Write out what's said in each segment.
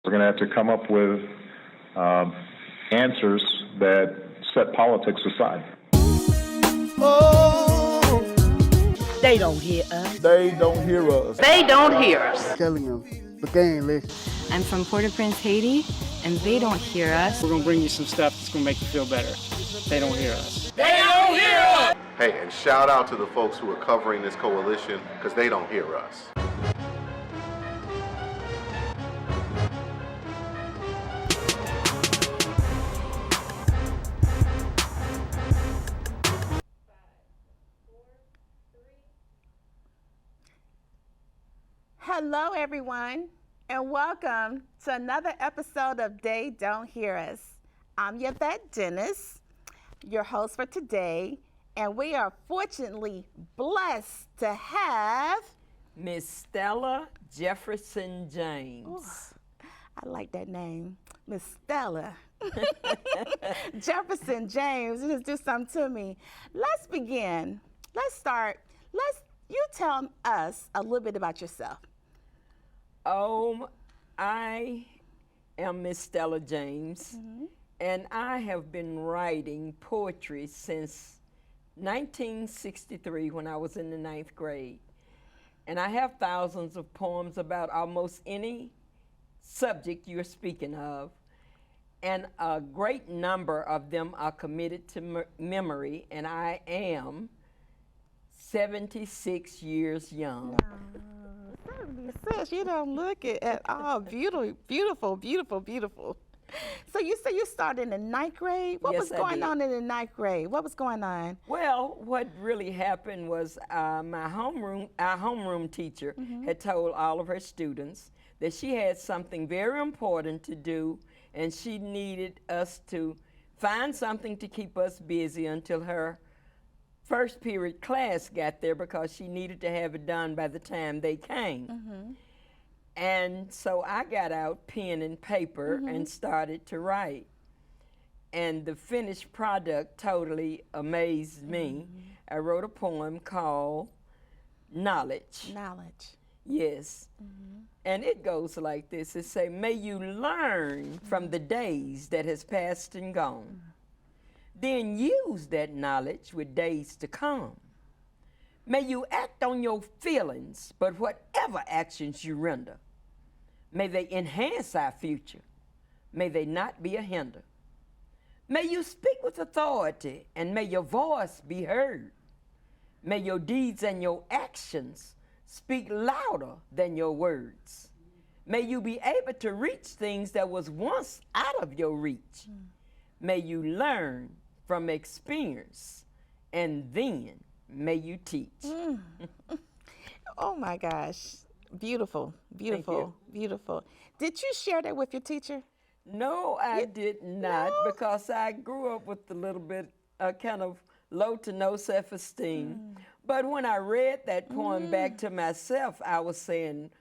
We're going to have to come up with answers that set politics aside. Oh, they don't hear us. They don't hear us. They don't hear us. Telling them, but they ain't listening. I'm from Port-au-Prince, Haiti, and they don't hear us. We're going to bring you some stuff that's going to make you feel better. They don't hear us. They don't hear us! Hey, and shout out to the folks who are covering this coalition, because they don't hear us. Hello, everyone, and welcome to another episode of They Don't Hear Us. I'm Yvette Dennis, your host for today, and we are fortunately blessed to have Miss Stella Jefferson James. Ooh, I like that name, Miss Stella Jefferson James. Just do something to me. Let's begin. Let's start. You tell us a little bit about yourself. I am Miss Stella James, and I have been writing poetry since 1963 when I was in the 9th grade. And I have thousands of poems about almost any subject you're speaking of, and a great number of them are committed to memory, and I am 76 years young. 76, you don't look it at all. Beautiful, beautiful, beautiful, beautiful. So you say you started in the 9th grade? What was going on in the 9th grade? What was going on? Well, what really happened was our homeroom teacher had told all of her students that she had something very important to do, and she needed us to find something to keep us busy until her first period class got there, because she needed to have it done by the time they came. And so I got out pen and paper and started to write. And the finished product totally amazed me. I wrote a poem called Knowledge. Knowledge. Yes. And it goes like this. It say, may you learn from the days that has passed and gone. Then use that knowledge with days to come. May you act on your feelings, but whatever actions you render, may they enhance our future. May they not be a hinder. May you speak with authority, and may your voice be heard. May your deeds and your actions speak louder than your words. May you be able to reach things that was once out of your reach. May you learn from experience, and then may you teach. Oh my gosh, beautiful, beautiful, beautiful. Did you share that with your teacher? No, I did not, because I grew up with a little bit kind of low to no self-esteem. But when I read that poem back to myself, I was saying,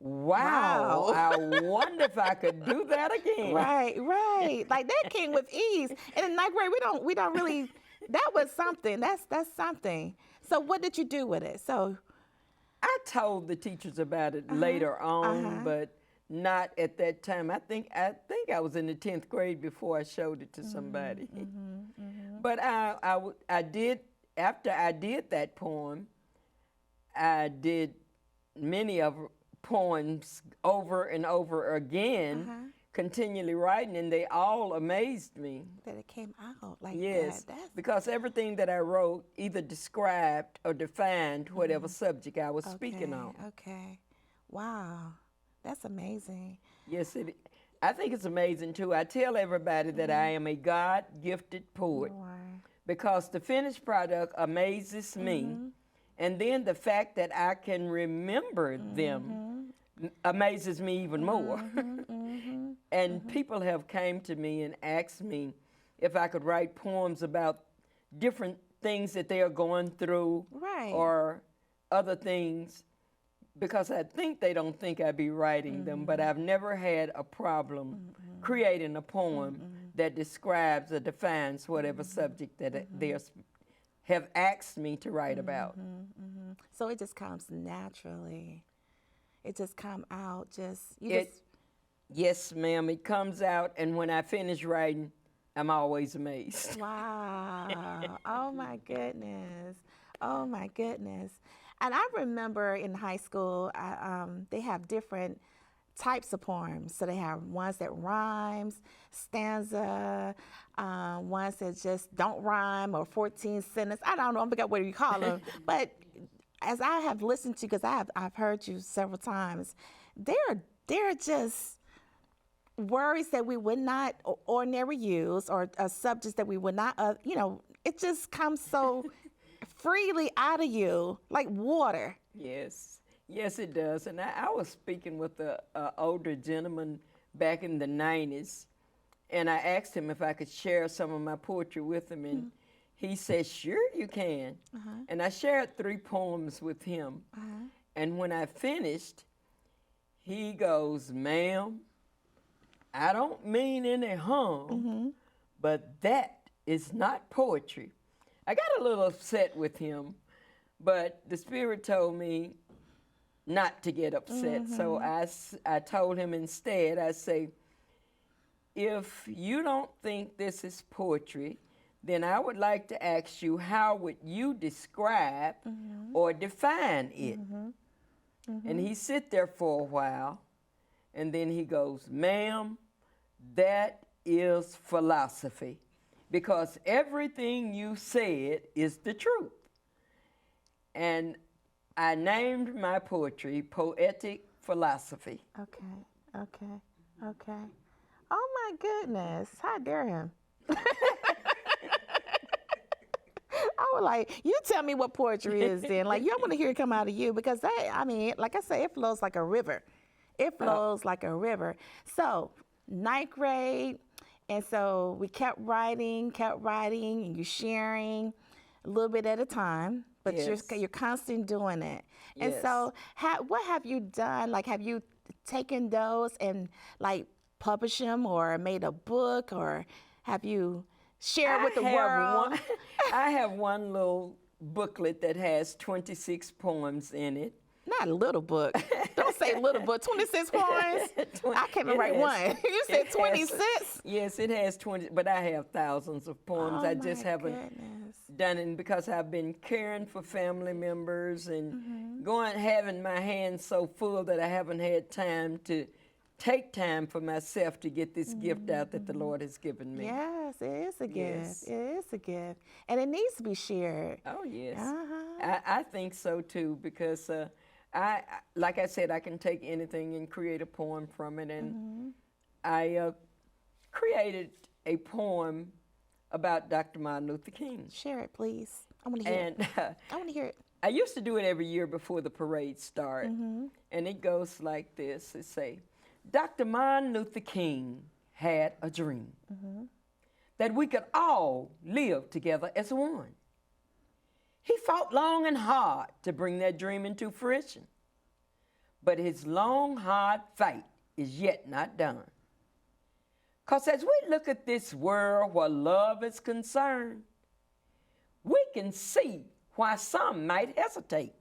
wow. I wonder if I could do that again. Right. Like that came with ease. And in 9th grade, we don't really, that was something. That's something. So what did you do with it? So I told the teachers about it later on, but not at that time. I think I was in the 10th grade before I showed it to somebody. But I did, after I did that poem, I did many of poems over and over again, continually writing, and they all amazed me. That it came out like that. Yes, because everything that I wrote either described or defined whatever subject I was speaking on. Okay, wow, that's amazing. Yes, I think it's amazing too. I tell everybody that I am a God-gifted poet, because the finished product amazes me. And then the fact that I can remember them amazes me even more. And people have came to me and asked me if I could write poems about different things that they are going through, or other things, because I think they don't think I'd be writing them, but I've never had a problem creating a poem that describes or defines whatever subject that they have asked me to write about. So it just comes naturally. It just come out, Yes, ma'am. It comes out, and when I finish writing, I'm always amazed. Wow. Oh my goodness. Oh my goodness. And I remember in high school, they have different types of poems. So they have ones that rhymes, stanza, ones that just don't rhyme, or 14 sentence. I don't know, I forgot what you call them. But as I have listened to, because I've heard you several times, they're just words that we would not ordinarily use, or subjects that we would not, it just comes so freely out of you, like water. Yes, yes, it does. And I was speaking with an older gentleman back in the 90s, and I asked him if I could share some of my poetry with him, and he said, sure you can. And I shared 3 poems with him. And when I finished, he goes, ma'am, I don't mean any harm, but that is not poetry. I got a little upset with him, but the Spirit told me not to get upset. So I told him instead, I say, if you don't think this is poetry, then I would like to ask you, how would you describe or define it? And he sit there for a while, and then he goes, ma'am, that is philosophy, because everything you said is the truth. And I named my poetry Poetic Philosophy. Okay. Oh my goodness, how dare him? I was like, you tell me what poetry is then. Like, you want to hear it come out of you, because like I say, it flows like a river. It flows like a river. So, 9th grade, and so we kept writing, and you're sharing a little bit at a time, but you're constantly doing it. And so, what have you done? Like, have you taken those and like published them, or made a book, or have you shared with the world? I have one little booklet that has 26 poems in it. Not a little book. Don't say little book. 26 poems? I can't even write one. You said 26? Yes, it has 20, but I have thousands of poems. I just haven't done it because I've been caring for family members and having my hands so full that I haven't had time to take time for myself to get this gift out that the Lord has given me. Yes, it is a gift. Yes. It is a gift. And it needs to be shared. Oh, yes. I think so, too, because like I said, I can take anything and create a poem from it. And I created a poem about Dr. Martin Luther King. Share it, please. I want to hear it. I want to hear it. I used to do it every year before the parade started. And it goes like this. It say, Dr. Martin Luther King had a dream that we could all live together as one. He fought long and hard to bring that dream into fruition. But his long, hard fight is yet not done. Because as we look at this world where love is concerned, we can see why some might hesitate.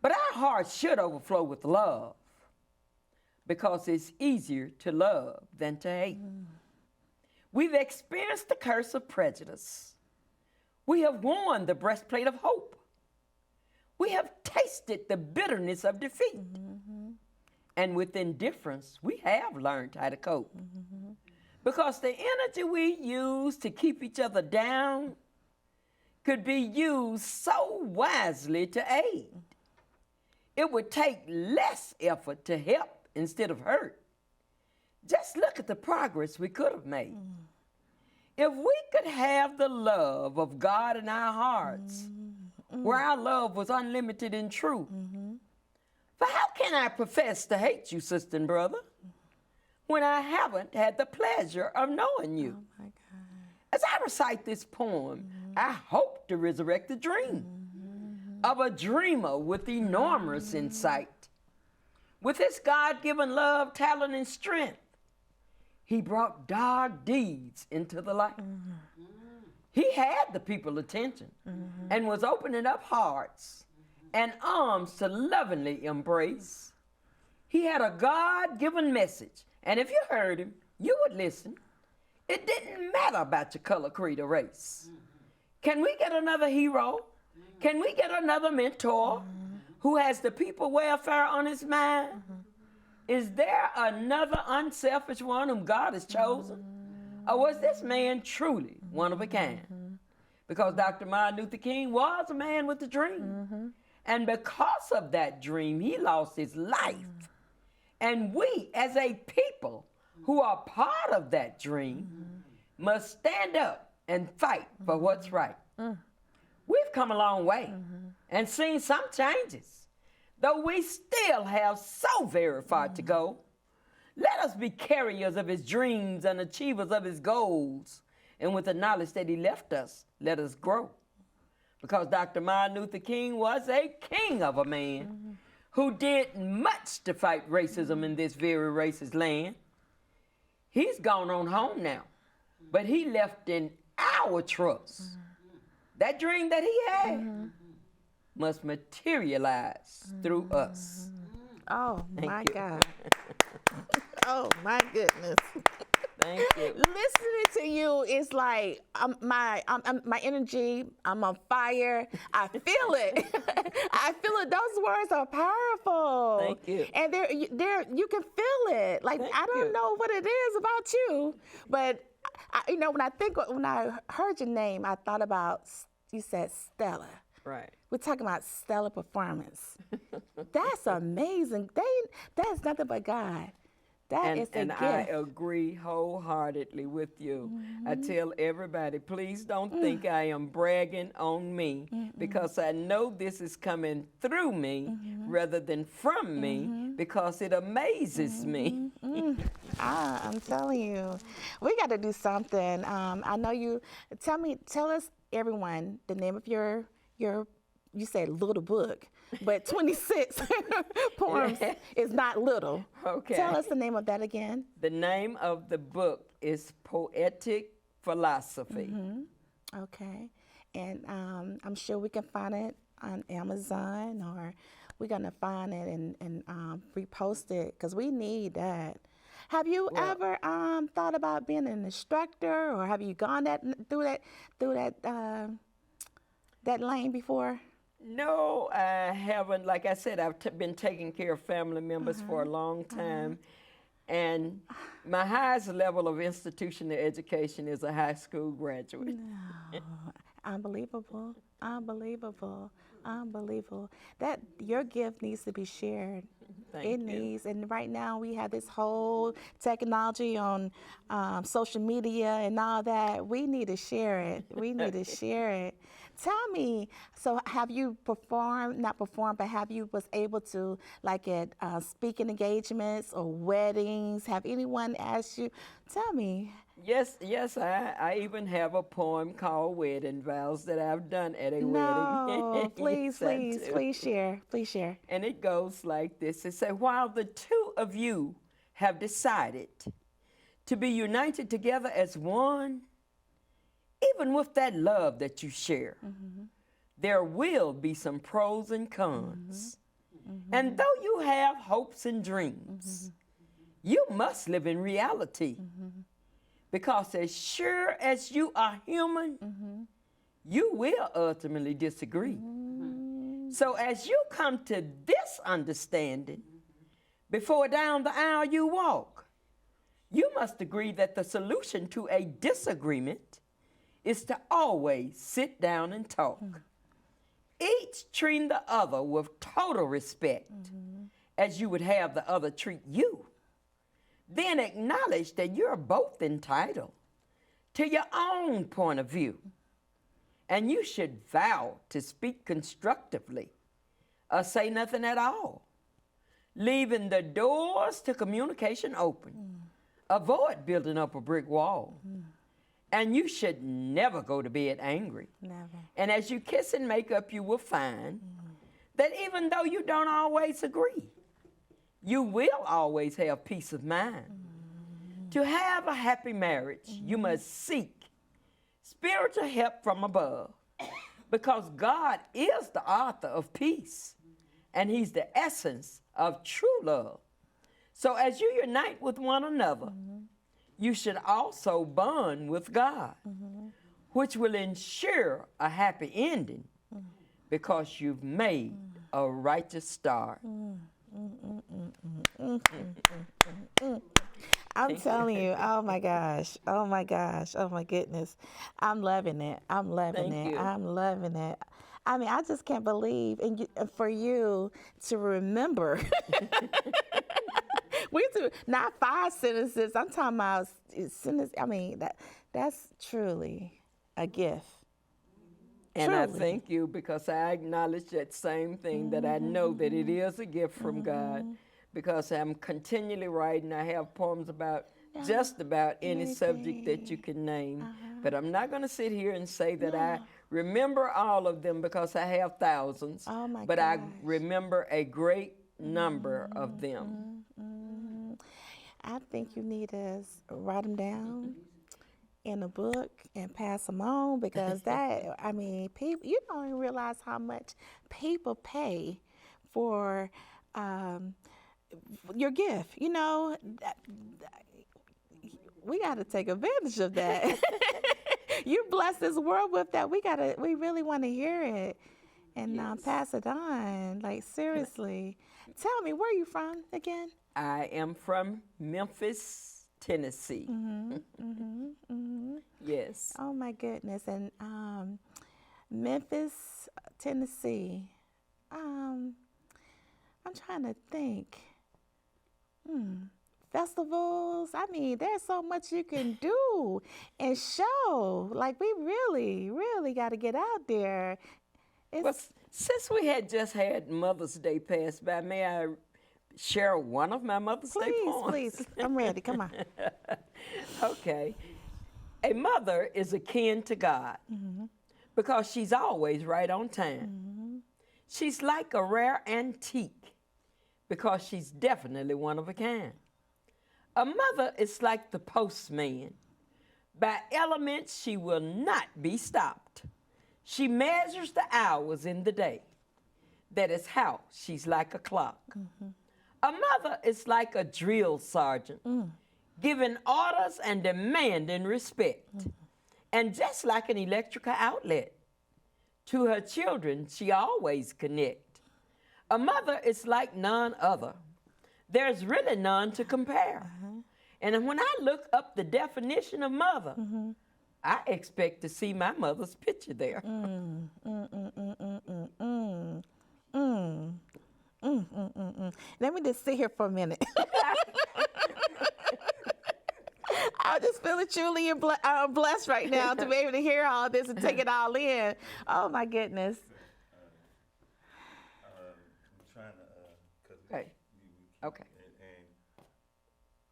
But our hearts should overflow with love, because it's easier to love than to hate. We've experienced the curse of prejudice. We have worn the breastplate of hope. We have tasted the bitterness of defeat. And with indifference, we have learned how to cope. Because the energy we use to keep each other down could be used so wisely to aid. It would take less effort to help instead of hurt. Just look at the progress we could have made. If we could have the love of God in our hearts, where our love was unlimited and true, for how can I profess to hate you, sister and brother, when I haven't had the pleasure of knowing you? Oh my God. As I recite this poem, I hope to resurrect the dream of a dreamer with enormous insight. With his God-given love, talent, and strength, he brought dark deeds into the light. He had the people's attention and was opening up hearts and arms to lovingly embrace. He had a God-given message. And if you heard him, you would listen. It didn't matter about your color, creed, or race. Can we get another hero? Can we get another mentor who has the people welfare on his mind? Is there another unselfish one whom God has chosen? Or was this man truly one of a kind? Because Dr. Martin Luther King was a man with a dream. And because of that dream, he lost his life. And we, as a people who are part of that dream, must stand up and fight for what's right. We've come a long way and seen some changes, though we still have so very far to go. Let us be carriers of his dreams and achievers of his goals. And with the knowledge that he left us, let us grow. Because Dr. Martin Luther King was a king of a man who did much to fight racism in this very racist land. He's gone on home now, but he left in our trust. That dream that he had must materialize through us. Oh, Thank my you. God. Oh, my goodness. Thank you. Listening to you is like my energy. I'm on fire. I feel it. I feel it. Those words are powerful. Thank you. And you can feel it. Like Thank I don't you. know what it is about you, but when I heard your name, I thought about you said Stella. Right. We're talking about stellar performance. That's amazing. That's nothing but God. That is a And gift. I agree wholeheartedly with you. I tell everybody, please don't think I am bragging on me, because I know this is coming through me rather than from me, because it amazes me. I'm telling you, we got to do something. I know you. Tell us, everyone, the name of your. You said little book, but 26 poems is not little. Okay. Tell us the name of that again. The name of the book is Poetic Philosophy. Okay, and I'm sure we can find it on Amazon, or we're gonna find it and repost it, because we need that. Have you ever thought about being an instructor, or have you gone through that lane before? No, I haven't. Like I said, I've been taking care of family members for a long time. And my highest level of institutional education is a high school graduate. Unbelievable, unbelievable, unbelievable. That your gift needs to be shared. Thank It you. needs, and right now we have this whole technology on social media and all that. We need to share it. We need to share it. Tell me, so have you not performed, but have you was able to, like at speaking engagements or weddings, have anyone asked you? Tell me. Yes, I even have a poem called Wedding Vows that I've done at a No, wedding. please, Yes, I please, do. please share. Please share. And it goes like this. It says, while the two of you have decided to be united together as one, even with that love that you share, there will be some pros and cons. And though you have hopes and dreams, you must live in reality. Because as sure as you are human, you will ultimately disagree. So as you come to this understanding, before down the aisle you walk, you must agree that the solution to a disagreement is to always sit down and talk. Each treating the other with total respect, as you would have the other treat you. Then acknowledge that you're both entitled to your own point of view. And you should vow to speak constructively or say nothing at all, leaving the doors to communication open. Avoid building up a brick wall. And you should never go to bed angry. Never. And as you kiss and make up, you will find that even though you don't always agree, you will always have peace of mind. To have a happy marriage, you must seek spiritual help from above, because God is the author of peace, and he's the essence of true love. So as you unite with one another, you should also bond with God, which will ensure a happy ending because you've made a righteous start. I'm telling you, oh my gosh, oh my gosh, oh my goodness. I'm loving it. I'm loving Thank it. you. I'm loving it. I mean, I just can't believe, and for you to remember. We do not 5 sentences. I'm talking about sentence. I mean, that's truly a gift. And I Truly. thank you because I acknowledge that same thing, that I know that it is a gift from God, because I'm continually writing. I have poems about just about any subject that you can name. But I'm not going to sit here and say that I remember all of them because I have thousands. Oh my but I gosh. remember a great number of them. I think you need to write them down in a book and pass them on, because that, I mean, people, you don't even realize how much people pay for your gift. You know, we got to take advantage of that. You bless this world with that. We really want to hear it and pass it on. Like, seriously. Tell me, where are you from again? I am from Memphis, Tennessee. Yes. Oh my goodness. And Memphis, Tennessee. I'm trying to think. Festivals. I mean, there's so much you can do and show. Like, we really, really got to get out there. Well, since we had just had Mother's Day pass by, may I share one of my Mother's Day poems? Please. I'm ready. Come on. Okay. A mother is akin to God because she's always right on time. She's like a rare antique because she's definitely one of a kind. A mother is like the postman. By elements, she will not be stopped. She measures the hours in the day. That is how she's like a clock. A mother is like a drill sergeant, giving orders and demanding respect. And just like an electrical outlet, to her children, she always connect. A mother is like none other. There's really none to compare. And when I look up the definition of mother, I expect to see my mother's picture there. Let me just sit here for a minute. I'm just feeling truly blessed right now to be able to hear all this and take it all in. Oh my goodness. I'm trying to, cause Okay. okay. And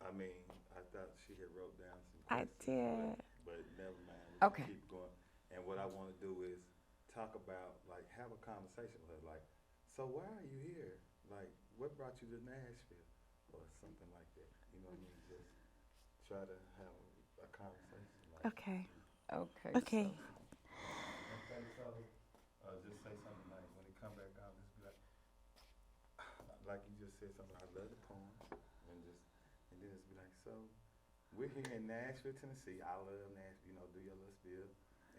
I mean, I thought she had wrote down some I questions, did. but never mind. We can Okay. keep going. And what I want to do is talk about, like, have a conversation with her, like, so why are you here? Like, what brought you to Nashville? Or something like that. You know what I mean? Just try to have a conversation. Like, Okay. Okay. Okay. so, just say something like, when it come back out, just be like you just said something, I love the poem, and then just be like, so, we're here in Nashville, Tennessee. I love Nashville, you know, do your little spiel,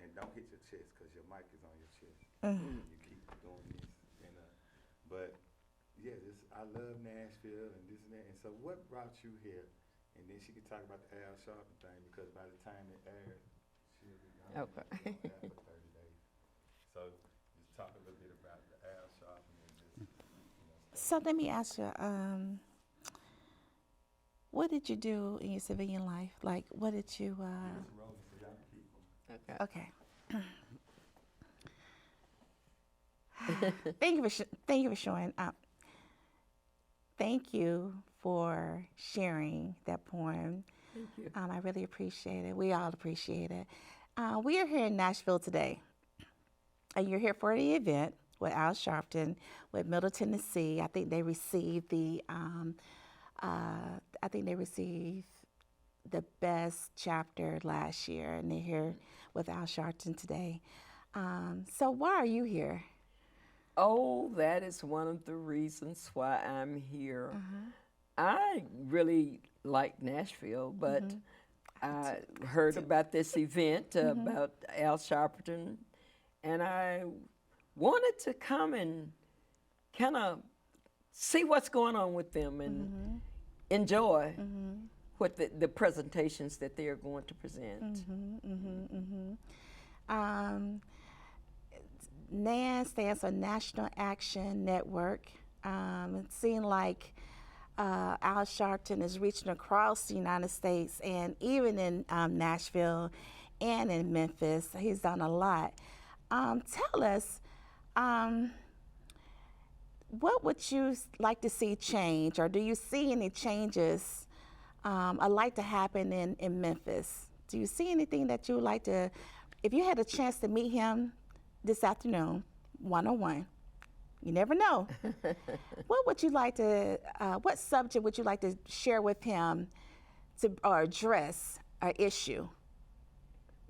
and don't hit your chest, because your mic is on your chest. You keep doing this, and, but, yeah, I love Nashville, and this and that, and so what brought you here? And then she could talk about the Al Sharpton thing, because by the time it airs, she'll be gone. Okay. After 30 days. So just talk a little bit about the Al Sharpton and just, you know. So let me ask you, what did you do in your civilian life? Like, what did you, okay. Thank you for showing up. Thank you for sharing that poem. Thank you. I really appreciate it. We all appreciate it. We are here in Nashville today, and you're here for the event with Al Sharpton with Middle Tennessee. I think they received the best chapter last year, and they're here with Al Sharpton today. So why are you here? Oh, that is one of the reasons why I'm here. I really like Nashville, but I heard about this event about Al Sharpton, and I wanted to come and kind of see what's going on with them and enjoy what the presentations that they are going to present. NAN stands for National Action Network. It seemed like Al Sharpton is reaching across the United States and even in Nashville and in Memphis. He's done a lot. Tell us, what would you like to see change, or do you see any changes like to happen in Memphis? Do you see anything that you would like to, if you had a chance to meet him this afternoon, one-on-one, you never know, what would you like to, what subject would you like to share with him or address an issue?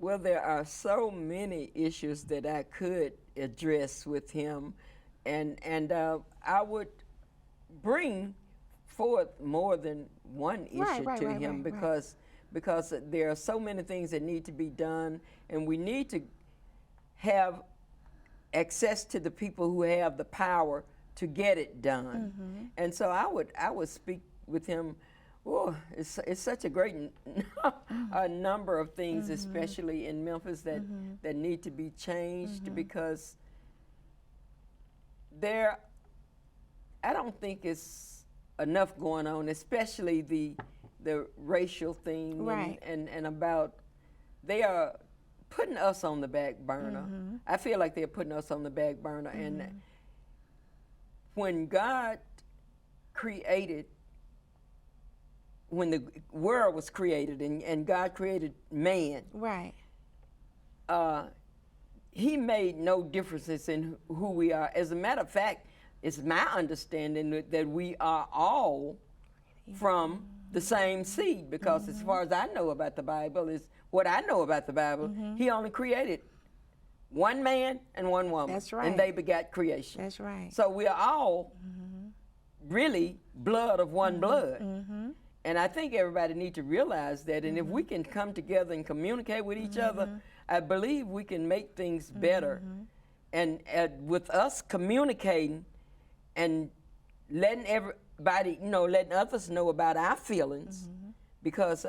Well, there are so many issues that I could address with him, and I would bring forth more than one issue to him because there are so many things that need to be done, and we need to have access to the people who have the power to get it done. And so I would speak with him. Oh, it's such a great a number of things, especially in Memphis, that need to be changed because I don't think it's enough going on, especially the racial thing and about, they are putting us on the back burner. I feel like they're putting us on the back burner. And when God created, when the world was created and God created man, he made no differences in who we are. As a matter of fact, it's my understanding that we are all from the same seed, because as far as I know about the Bible, is what I know about the Bible, he only created one man and one woman. That's right. And they begat creation. That's right. So we are all really blood of one blood. And I think everybody needs to realize that, and if we can come together and communicate with each other, I believe we can make things better. And with us communicating and letting everybody, letting others know about our feelings, because,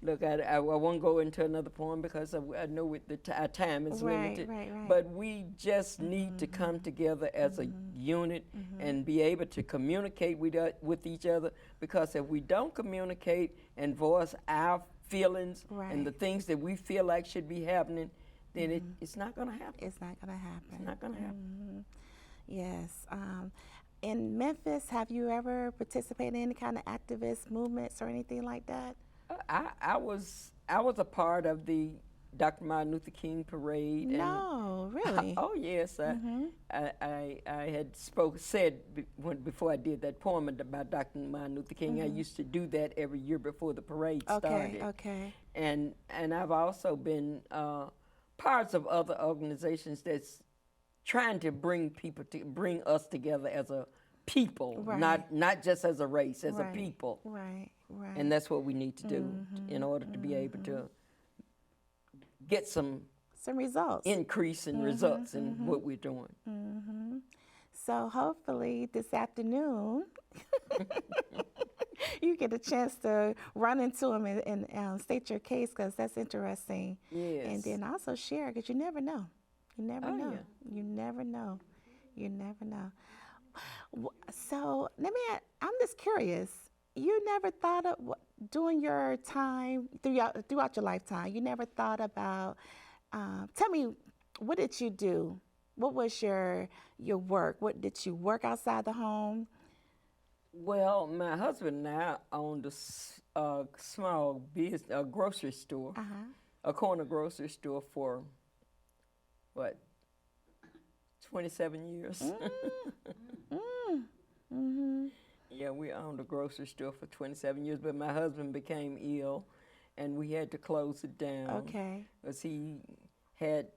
look, I won't go into another poem because I know our time is limited, but we just need to come together as a unit and be able to communicate with each other, because if we don't communicate and voice our feelings and the things that we feel like should be happening, then it's not going to happen. It's not going to happen. It's not going to happen. Yes. In Memphis, have you ever participated in any kind of activist movements or anything like that? I was a part of the Dr. Martin Luther King Parade. No, really? Oh yes, I had said before I did that poem about Dr. Martin Luther King. I used to do that every year before the parade started. Okay. And I've also been parts of other organizations that's trying to bring us together as a people, not just as a race, as a people. Right. And that's what we need to do in order to be able to get some results, increase in results in what we're doing. So hopefully this afternoon you get a chance to run into him and state your case, because that's interesting. Yes. And then also share, because you never know. You never know. Yeah. You never know. You never know. So I'm just curious. You never thought of during your time, throughout your lifetime, you never thought about, tell me, what did you do? What was your work? What did you work outside the home? Well, my husband and I owned a small business, a grocery store, a corner grocery store for, 27 years. Yeah, we owned a grocery store for 27 years, but my husband became ill, and we had to close it down. Okay. Because he had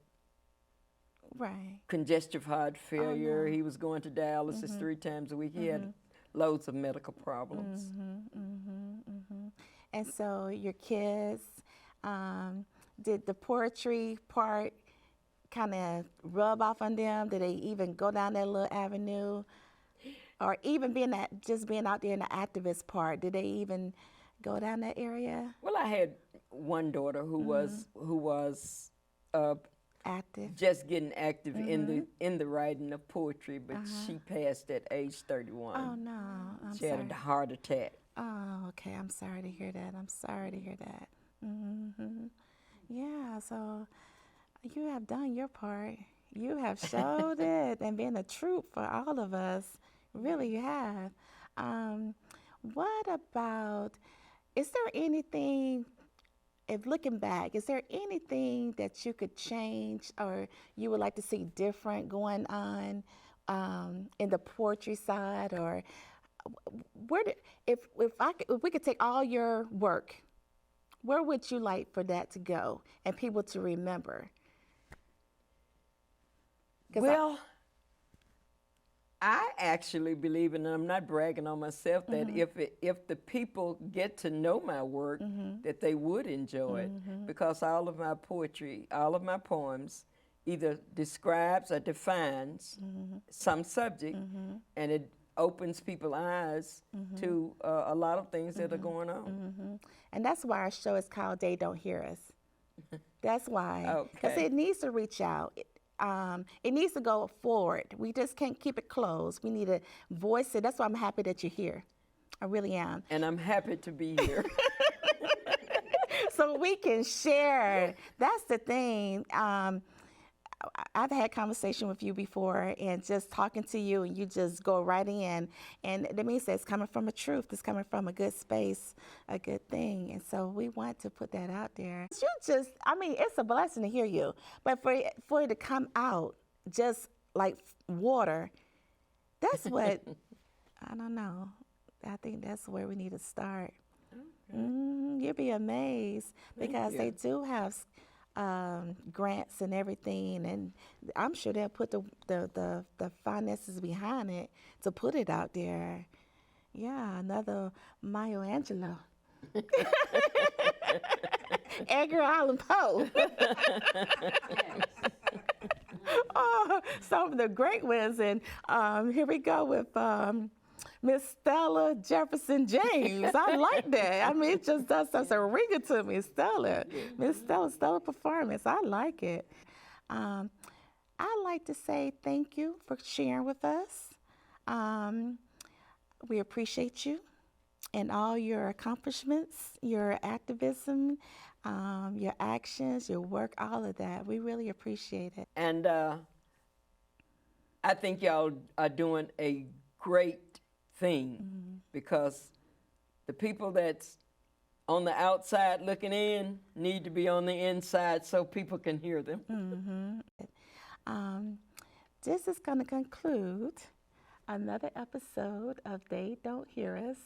Right. congestive heart failure. He was going to dialysis 3 times a week. He had loads of medical problems. And so your kids, did the poetry part kind of rub off on them? Did they even go down that little avenue? Or even being out there in the activist part, did they even go down that area? Well, I had one daughter who was Active. just getting active in the writing of poetry, but she passed at age 31. Oh no, I'm She sorry. had a heart attack. Oh, okay. I'm sorry to hear that. I'm sorry to hear that. Yeah. So you have done your part. You have showed it and been a troop for all of us. Really, you have. What about? Is there anything? If looking back, is there anything that you could change or you would like to see different going on in the poetry side, or if we could take all your work, where would you like for that to go and people to remember? Well, I actually believe, and I'm not bragging on myself, that if the people get to know my work, that they would enjoy it, because all of my poetry, all of my poems, either describes or defines some subject, and it opens people's eyes to a lot of things that are going on. And that's why our show is called They Don't Hear Us. That's why, because Okay. it needs to reach out. It needs to go forward. We just can't keep it closed. We need to voice it. That's why I'm happy that you're here. I really am. And I'm happy to be here. So we can share. That's the thing. I've had conversation with you before, and just talking to you, and you just go right in, and that means that it's coming from a truth. It's coming from a good space, a good thing, and so we want to put that out there. It's a blessing to hear you, but for it to come out just like water, that's what I don't know. I think that's where we need to start. You'll be amazed because they do have grants and everything, and I'm sure they'll put the finances behind it to put it out there. Yeah, another Maya Angelou. Edgar Allan Poe. Oh, some of the great ones, and here we go with Miss Stella Jefferson James. I like that. I mean, it just does such a ringer to me, Stella. Miss Stella performance. I like it. I'd like to say thank you for sharing with us. We appreciate you and all your accomplishments, your activism, your actions, your work, all of that. We really appreciate it. And I think y'all are doing a great thing, because the people that's on the outside looking in need to be on the inside so people can hear them. This is going to conclude another episode of They Don't Hear Us.